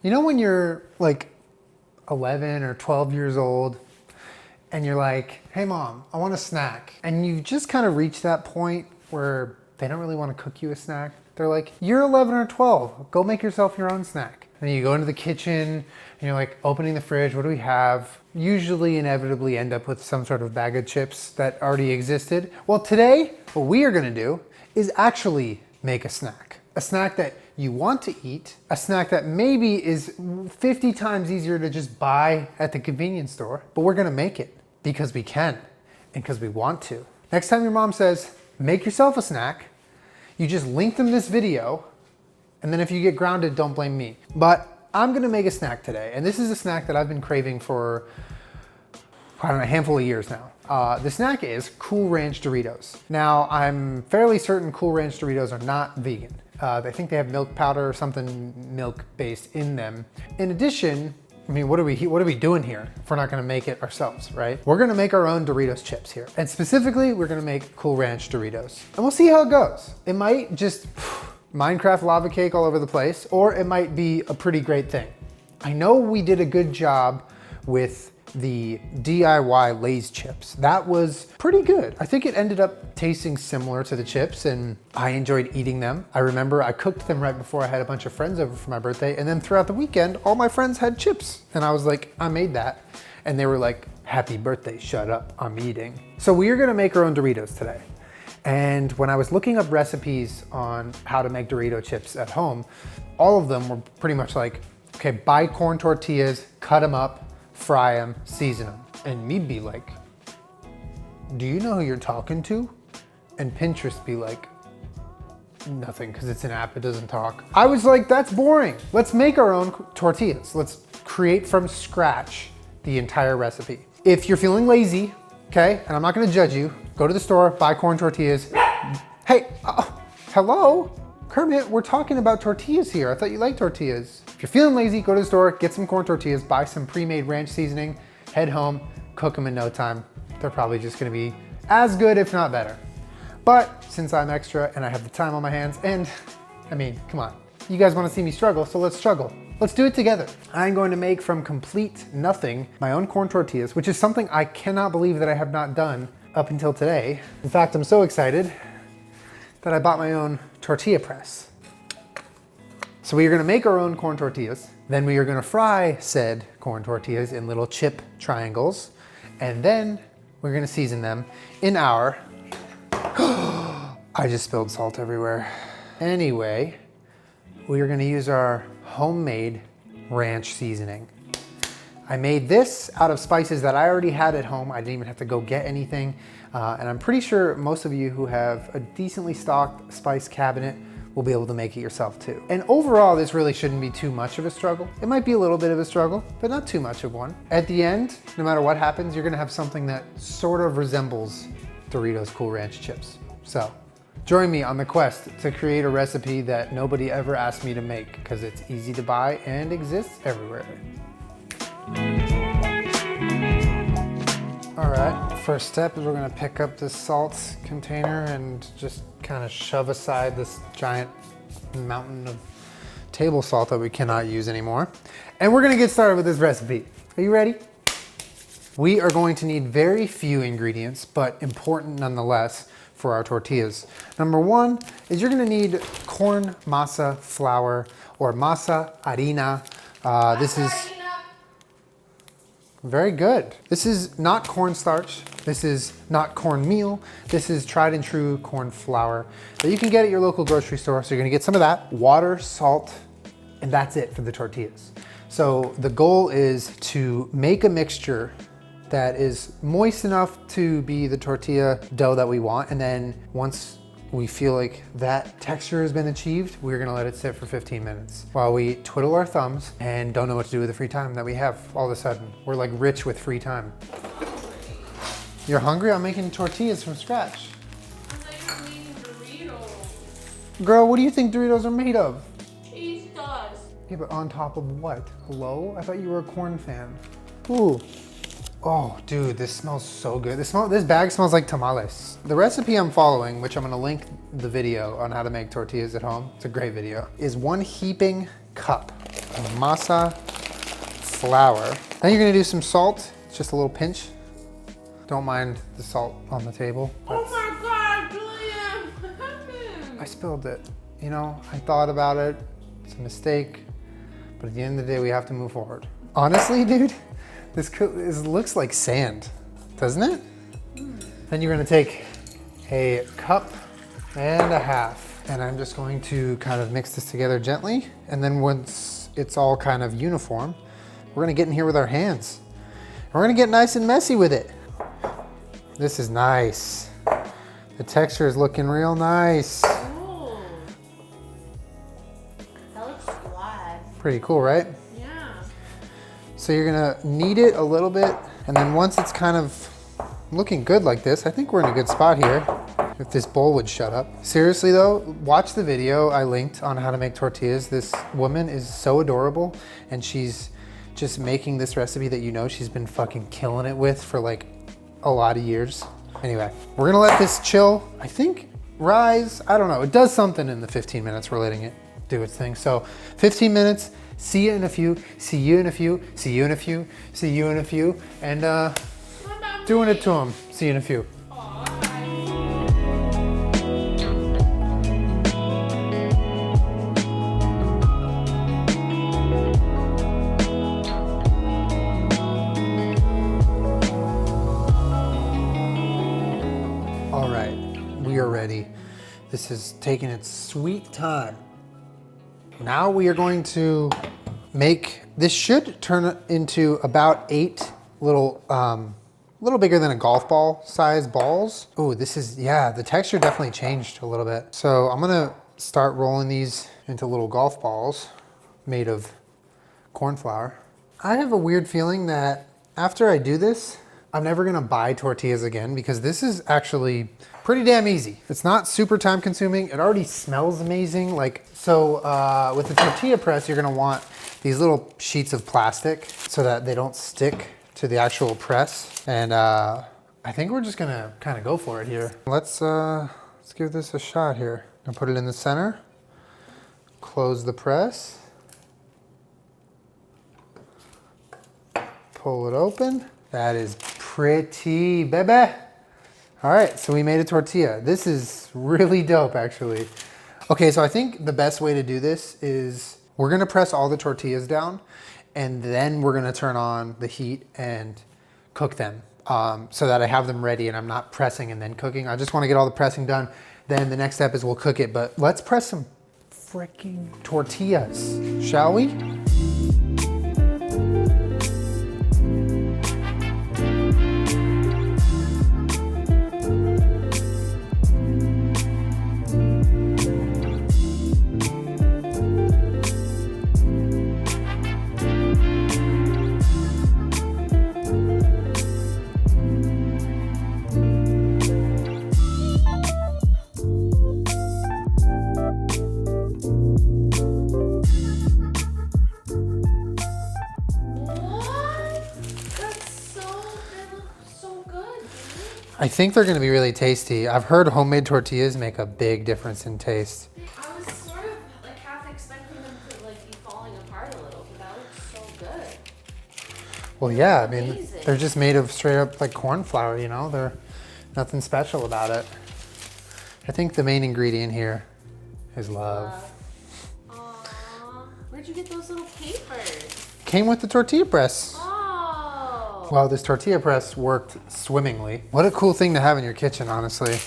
You know when you're like 11 or 12 years old and you're like, hey mom, I want a snack. And you just kind of reach that point where they don't really want to cook you a snack. They're like, you're 11 or 12, go make yourself your own snack. And you go into the kitchen and you're like opening the fridge, what do we have? Usually inevitably end up with some sort of bag of chips that already existed. Well, today, what we are gonna do is actually make a snack that you want to eat, a snack that maybe is 50 times easier to just buy at the convenience store, but we're gonna make it because we can and because we want to. Next time your mom says, make yourself a snack, you just link them this video, and then if you get grounded, don't blame me. But I'm gonna make a snack today, and this is a snack that I've been craving for, I don't know, a handful of years now. The snack is Cool Ranch Doritos. Now, I'm fairly certain Cool Ranch Doritos are not vegan. I think they have milk powder or something milk-based in them. In addition, I mean, what are we doing here if we're not gonna make it ourselves, right? We're gonna make our own Doritos chips here. And specifically, we're gonna make Cool Ranch Doritos. And we'll see how it goes. It might just Minecraft lava cake all over the place, or it might be a pretty great thing. I know we did a good job with the DIY Lay's chips. That was pretty good. I think it ended up tasting similar to the chips and I enjoyed eating them. I remember I cooked them right before I had a bunch of friends over for my birthday, and then throughout the weekend, all my friends had chips. And I was like, I made that. And they were like, happy birthday, shut up, I'm eating. So we are gonna make our own Doritos today. And when I was looking up recipes on how to make Dorito chips at home, all of them were pretty much like, okay, buy corn tortillas, cut them up, fry them, season them. And me be like, do you know who you're talking to? And Pinterest be like, nothing, because it's an app, it doesn't talk. I was like, that's boring. Let's make our own tortillas. Let's create from scratch the entire recipe. If you're feeling lazy, okay, and I'm not gonna judge you, go to the store, buy corn tortillas. Hey, hello? Kermit, we're talking about tortillas here. I thought you liked tortillas. If you're feeling lazy, go to the store, get some corn tortillas, buy some pre-made ranch seasoning, head home, cook them in no time. They're probably just gonna be as good, if not better. But since I'm extra and I have the time on my hands, and I mean, come on, you guys wanna see me struggle, so let's struggle. Let's do it together. I'm going to make from complete nothing my own corn tortillas, which is something I cannot believe that I have not done up until today. In fact, I'm so excited that I bought my own tortilla press. So we are gonna make our own corn tortillas. Then we are gonna fry said corn tortillas in little chip triangles. And then we're gonna season them in our, I just spilled salt everywhere. Anyway, we are gonna use our homemade ranch seasoning. I made this out of spices that I already had at home. I didn't even have to go get anything. And I'm pretty sure most of you who have a decently stocked spice cabinet will be able to make it yourself too. And overall, this really shouldn't be too much of a struggle. It might be a little bit of a struggle, but not too much of one. At the end, no matter what happens, you're gonna have something that sort of resembles Doritos Cool Ranch chips. So join me on the quest to create a recipe that nobody ever asked me to make, because it's easy to buy and exists everywhere. All right, first step is we're gonna pick up this salt container and just kind of shove aside this giant mountain of table salt that we cannot use anymore. And we're gonna get started with this recipe. Are you ready? We are going to need very few ingredients, but important nonetheless for our tortillas. Number one is you're gonna need corn masa flour or masa harina. This is very good. This is not cornstarch. This is not cornmeal. This is tried and true corn flour that you can get at your local grocery store. So you're gonna get some of that, water, salt, and that's it for the tortillas. So the goal is to make a mixture that is moist enough to be the tortilla dough that we want. And then once we feel like that texture has been achieved, we're gonna let it sit for 15 minutes while we twiddle our thumbs and don't know what to do with the free time that we have all of a sudden. We're like rich with free time. You're hungry? I'm making tortillas from scratch. I thought you were making Doritos. Girl, what do you think Doritos are made of? Cheese dust. Yeah, but on top of what? Hello? I thought you were a corn fan. Ooh. Oh, dude, this smells so good. This bag smells like tamales. The recipe I'm following, which I'm gonna link the video on how to make tortillas at home, it's a great video, is 1 heaping cup masa flour. Then you're gonna do some salt, just a little pinch. Don't mind the salt on the table. Oh my God, Julian, what happened? I spilled it. You know, I thought about it. It's a mistake. But at the end of the day, we have to move forward. Honestly, dude, this looks like sand, doesn't it? Then you're gonna take a cup and a half. And I'm just going to kind of mix this together gently. And then once it's all kind of uniform, we're gonna get in here with our hands. And we're gonna get nice and messy with it. This is nice. The texture is looking real nice. Oh, that looks flat. Pretty cool, right? Yeah. So you're gonna knead it a little bit, and then once it's kind of looking good like this, I think we're in a good spot here. If this bowl would shut up. Seriously though, watch the video I linked on how to make tortillas. This woman is so adorable, and she's just making this recipe that you know she's been fucking killing it with for like a lot of years. Anyway, we're gonna let this chill. I think rise, I don't know. It does something in the 15 minutes we're letting it do its thing. So 15 minutes, see you in a few, see you in a few, see you in a few, see you in a few, and doing it to them. See you in a few. All right, we are ready. This is taking its sweet time. Now we are going to make, this should turn into about 8 little, little bigger than a golf ball size balls. Oh, this is, yeah, the texture definitely changed a little bit. So I'm gonna start rolling these into little golf balls made of corn flour. I have a weird feeling that after I do this, I'm never gonna buy tortillas again because this is actually pretty damn easy. It's not super time consuming. It already smells amazing. Like, so with the tortilla press, you're gonna want these little sheets of plastic so that they don't stick to the actual press. And I think we're just gonna kind of go for it here. Let's give this a shot here. I'm gonna put it in the center, close the press, pull it open. That is pretty, baby. All right, so we made a tortilla. This is really dope, actually. Okay, so I think the best way to do this is we're gonna press all the tortillas down, and then we're gonna turn on the heat and cook them so that I have them ready and I'm not pressing and then cooking. I just wanna get all the pressing done. Then the next step is we'll cook it, but let's press some freaking tortillas, shall we? I think they're gonna be really tasty. I've heard homemade tortillas make a big difference in taste. I was sort of like half expecting them to like be falling apart a little, but that looks so good. Well, yeah, I mean, Amazing. they're just made of straight up like corn flour, you know? They're nothing special about it. I think the main ingredient here is love. Aw, where'd you get those little papers? Came with the tortilla press. Oh. Well, this tortilla press worked swimmingly. What a cool thing to have in your kitchen, honestly.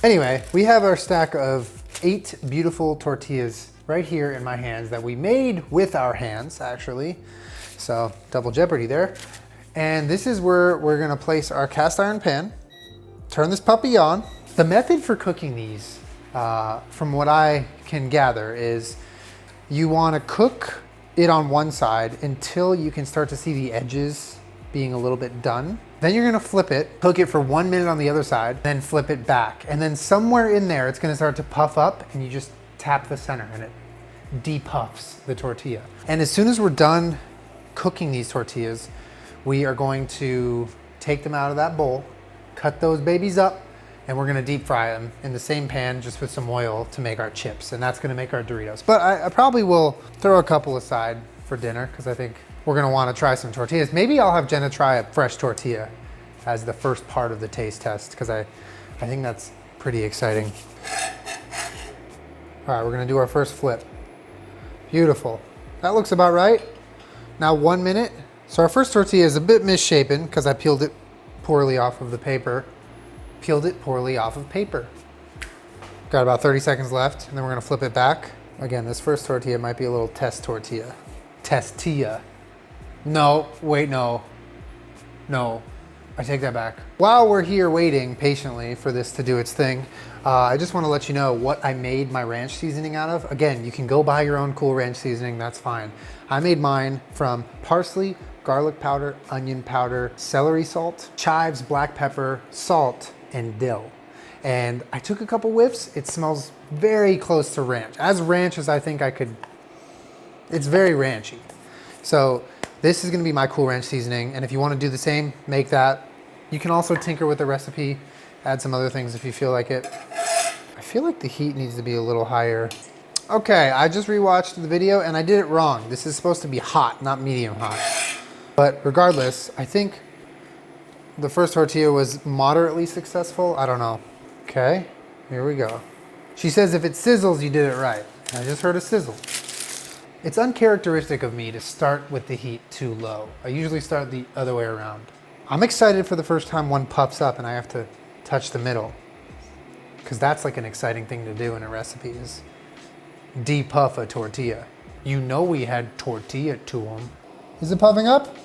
Anyway, we have our stack of 8 beautiful tortillas right here in my hands that we made with our hands, actually. So, double jeopardy there. And this is where we're gonna place our cast iron pan, turn this puppy on. The method for cooking these, from what I can gather, is you wanna cook it on one side until you can start to see the edges being a little bit done. Then you're gonna flip it, cook it for 1 minute on the other side, then flip it back. And then somewhere in there, it's gonna start to puff up and you just tap the center and it depuffs the tortilla. And as soon as we're done cooking these tortillas, we are going to take them out of that bowl, cut those babies up, and we're gonna deep fry them in the same pan just with some oil to make our chips. And that's gonna make our Doritos. But I probably will throw a couple aside for dinner because I think we're gonna wanna try some tortillas. Maybe I'll have Jenna try a fresh tortilla as the first part of the taste test because I think that's pretty exciting. All right, we're gonna do our first flip. Beautiful. That looks about right. Now 1 minute. So our first tortilla is a bit misshapen because I peeled it poorly off of the paper. Peeled it poorly off of paper. Got about 30 seconds left, and then we're gonna flip it back. Again, this first tortilla might be a little test tortilla. Testilla. No, wait, no. No, I take that back. While we're here waiting patiently for this to do its thing, I just wanna let you know what I made my ranch seasoning out of. Again, you can go buy your own cool ranch seasoning, that's fine. I made mine from parsley, garlic powder, onion powder, celery salt, chives, black pepper, salt, and dill. And I took a couple whiffs. It smells very close to ranch. As ranch as I think I could, it's very ranchy. So this is gonna be my cool ranch seasoning. And if you wanna do the same, make that. You can also tinker with the recipe, add some other things if you feel like it. I feel like the heat needs to be a little higher. Okay, I just rewatched the video and I did it wrong. This is supposed to be hot, not medium hot. But regardless, I think the first tortilla was moderately successful. I don't know. Okay, here we go. She says if it sizzles, you did it right. I just heard a sizzle. It's uncharacteristic of me to start with the heat too low. I usually start the other way around. I'm excited for the first time one puffs up and I have to touch the middle. Because that's like an exciting thing to do in a recipe is depuff a tortilla. You know we had tortilla to them. Is it puffing up?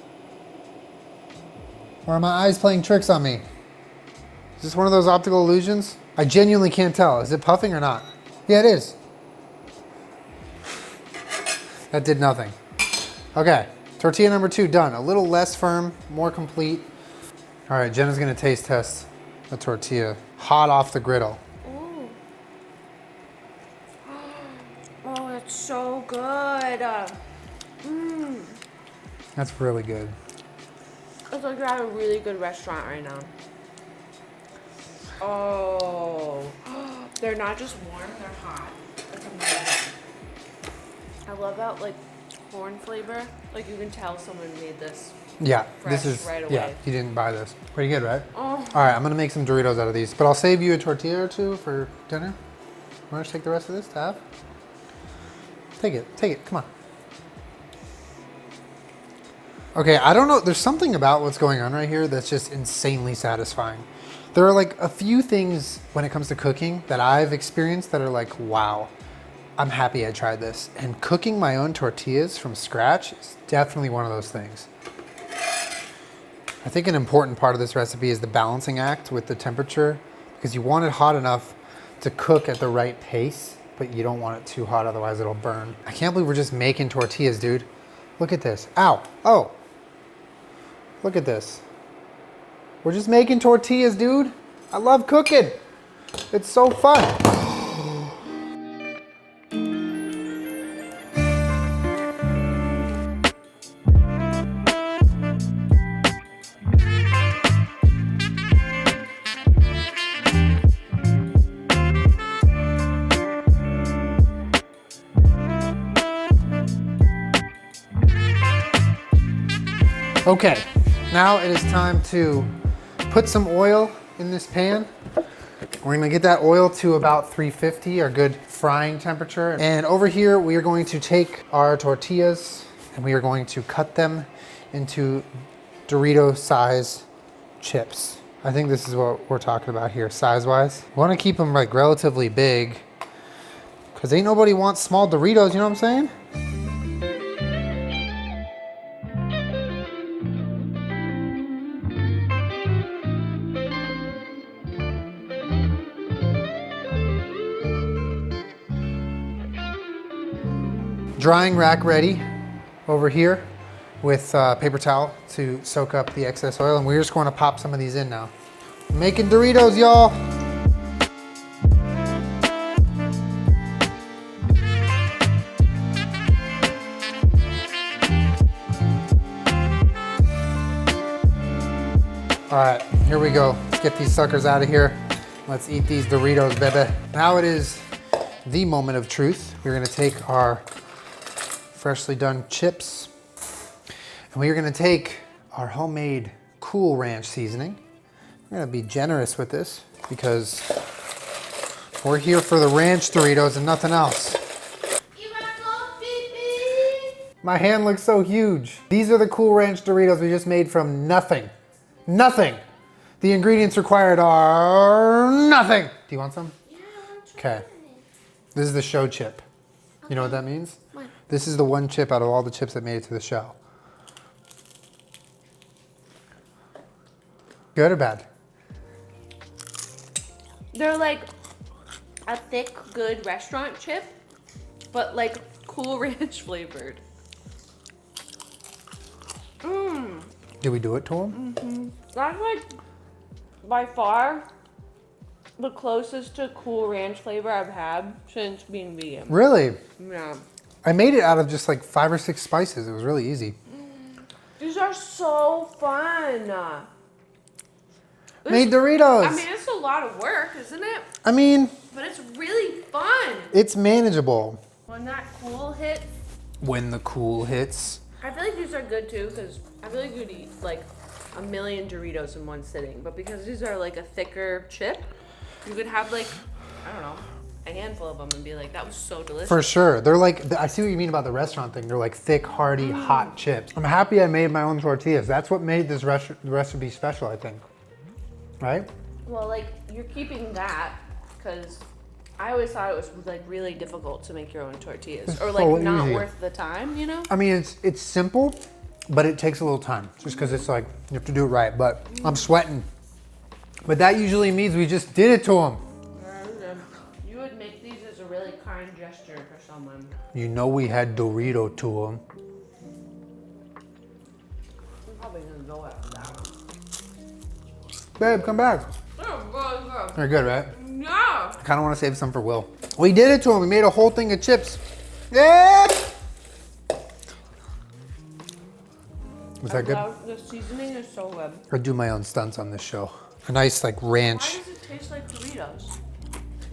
Or are my eyes playing tricks on me? Is this one of those optical illusions? I genuinely can't tell. Is it puffing or not? Yeah, it is. That did nothing. Okay, tortilla number 2 done. A little less firm, more complete. All right, Jenna's gonna taste test the tortilla. Hot off the griddle. Ooh. Oh, it's so good. That's really good. It's like you're at a really good restaurant right now. Oh, they're not just warm, they're hot. It's amazing. I love that like corn flavor. Like you can tell someone made this. Yeah, fresh this is, right yeah, away. you didn't buy this. Pretty good, right? Oh. All right, I'm gonna make some Doritos out of these, but I'll save you a tortilla or two for dinner. Want to take the rest of this to have? Take it, come on. Okay, I don't know, there's something about what's going on right here that's just insanely satisfying. There are like a few things when it comes to cooking that I've experienced that are like, wow, I'm happy I tried this. And cooking my own tortillas from scratch is definitely one of those things. I think an important part of this recipe is the balancing act with the temperature because you want it hot enough to cook at the right pace, but you don't want it too hot, otherwise it'll burn. I can't believe we're just making tortillas, dude. Look at this. Ow. Oh. Look at this. We're just making tortillas, dude. I love cooking. It's so fun. Okay, now it is time to put some oil in this pan. We're gonna get that oil to about 350, our good frying temperature. And over here, we are going to take our tortillas and we are going to cut them into Dorito size chips. I think this is what we're talking about here, size-wise. We wanna keep them like relatively big because ain't nobody wants small Doritos, you know what I'm saying? Drying rack ready over here with paper towel to soak up the excess oil, and we're just going to pop some of these in now. Making Doritos, y'all. All right, here we go. Let's get these suckers out of here. Let's eat these Doritos, baby. Now it is the moment of truth. We're gonna take our freshly done chips. And we are gonna take our homemade Cool Ranch seasoning. We're gonna be generous with this because we're here for the ranch Doritos and nothing else. My hand looks so huge. These are the Cool Ranch Doritos we just made from nothing. Nothing. The ingredients required are nothing. Do you want some? Yeah, Okay. This is the show chip. You know what that means? What? This is the one chip out of all the chips that made it to the show. Good or bad? They're like a thick, good restaurant chip, but like Cool Ranch flavored. Mmm. Did we do it to them? Mm-hmm. That's like by far the closest to Cool Ranch flavor I've had since being vegan. Really? Yeah. I made it out of just like 5 or 6 spices. It was really easy. These are so fun. Made Doritos. I mean, it's a lot of work, isn't it? I mean, But it's really fun. it's manageable. When that cool hits, When the cool hits. I feel like these are good too because I feel like you'd eat like a million Doritos in one sitting. But because these are like a thicker chip, you could have like, I don't know, a handful of them and be like, that was so delicious. For sure. They're like, I see what you mean about the restaurant thing. They're like thick, hearty, hot chips. I'm happy I made my own tortillas. That's what made this recipe special, I think. Right? Well, like you're keeping that because I always thought it was like really difficult to make your own tortillas It's or like so not easy. worth the time, you know? I mean, it's simple, but it takes a little time just because it's like, you have to do it right. But I'm sweating. But that usually means we just did it to them. You would make these as a really kind gesture for someone. You know we had Dorito to them. I'm probably gonna go after that one. Babe, come back. Oh, really good. They're good, right? No. I kind of want to save some for Will. We did it to him. We made a whole thing of chips. Yeah! Was that good? The seasoning is so good. I do my own stunts on this show. A nice like Why ranch. does it taste like Doritos?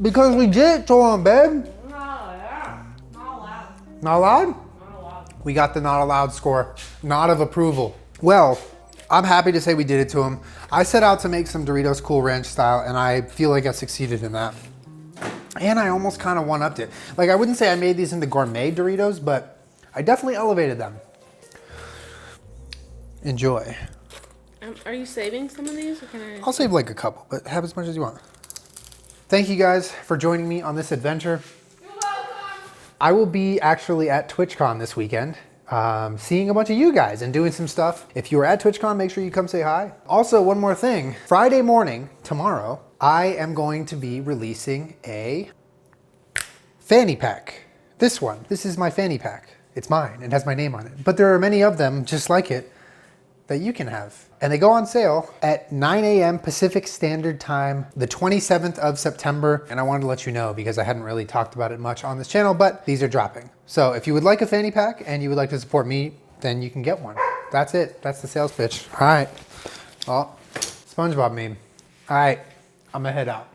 Because we did it to him, babe. No, yeah. Not allowed. Not allowed? Not allowed. We got the not allowed score. Not of approval. Well, I'm happy to say we did it to him. I set out to make some Doritos Cool Ranch style, and I feel like I succeeded in that. And I almost kind of one-upped it. Like, I wouldn't say I made these into gourmet Doritos, but I definitely elevated them. Enjoy. Are you saving some of these? Or can I? I'll save like a couple, but have as much as you want. Thank you guys for joining me on this adventure. You're welcome. I will be actually at TwitchCon this weekend, seeing a bunch of you guys and doing some stuff. If you are at TwitchCon, make sure you come say hi. Also, one more thing. Friday morning, tomorrow, I am going to be releasing a fanny pack. This one. This is my fanny pack. It's mine. It has my name on it. But there are many of them just like it that you can have. And they go on sale at 9 a.m. Pacific Standard Time, the 27th of September. And I wanted to let you know because I hadn't really talked about it much on this channel, but these are dropping. So if you would like a fanny pack and you would like to support me, then you can get one. That's it. That's the sales pitch. All right. Well, SpongeBob meme. All right. I'm gonna head out.